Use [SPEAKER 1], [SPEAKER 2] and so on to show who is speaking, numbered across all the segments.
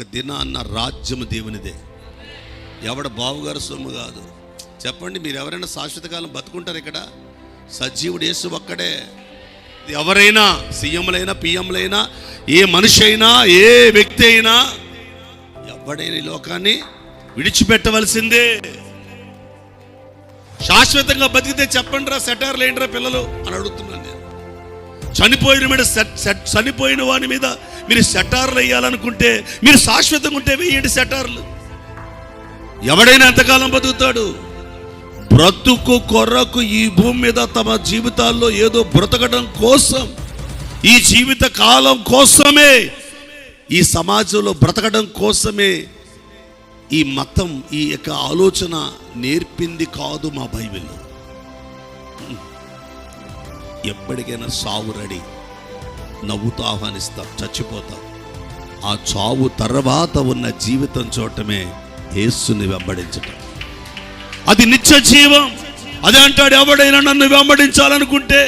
[SPEAKER 1] ఒక దినాన్న రాజ్యం దేవునిదే. ఎవడ బావుగారు సొమ్ము కాదు. చెప్పండి, మీరు ఎవరైనా శాశ్వత కాలం బతుకుంటారు? ఇక్కడ సజీవుడు యేసు ఒక్కడే. ఎవరైనా సీఎంలైనా పిఎంలైనా ఏ మనిషి అయినా ఏ వ్యక్తి అయినా ఎవడైనా ఈ లోకాన్ని విడిచిపెట్టవలసిందే. శాశ్వతంగా బతికితే చెప్పండి రా, సెటార్లు ఏంట్రా పిల్లలు అని అడుగుతున్నాను నేను. చనిపోయిన వాని మీద మీరు సెటార్లు వేయాలనుకుంటే, మీరు శాశ్వతంగా ఉంటే వేయండి సెటార్లు. ఎవడైనా ఎంతకాలం బతుకుతాడు? బ్రతుకు కొరకు ఈ భూమి మీద తమ జీవితాల్లో ఏదో బ్రతకడం కోసం, ఈ జీవిత కాలం కోసమే, ఈ సమాజంలో బ్రతకడం కోసమే ఈ మతం, ఈ యొక్క ఆలోచన నేర్పింది కాదు మా బైబిల్. ఎప్పటికైనా సావు రెడీ, నవ్వుతూ ఆహ్వానిస్తాం, చచ్చిపోతాం. ఆ చావు తర్వాత ఉన్న జీవితం చూడటమే యేసుని వెంబడించటం. అది నిత్య జీవం. అదే అంటాడు, ఎవడైనా నన్ను వెంబడించాలనుకుంటే.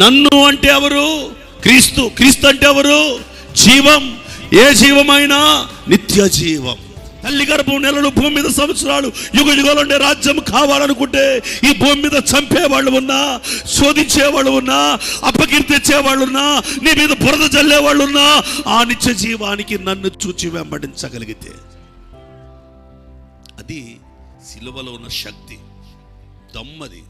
[SPEAKER 1] నన్ను అంటే ఎవరు? క్రీస్తు. క్రీస్తు అంటే ఎవరు? జీవం. ఏ జీవమైనా నిత్య జీవం. తల్లి గర్భం నెలలు, భూమి మీద సంవత్సరాలు, యుగ యుగాలు ఉండే రాజ్యం కావాలనుకుంటే ఈ భూమి మీద చంపేవాళ్ళు ఉన్నా, శోధించేవాళ్ళు ఉన్నా, అపకీర్తి తెచ్చేవాళ్ళు ఉన్నా, నీ మీద బురద చల్లేవాళ్ళు ఉన్నా, ఆ నిత్య జీవానికి నన్ను చూచి వెంబడించగలిగితే అది సిలువలో ఉన్న శక్తి, దమ్మది.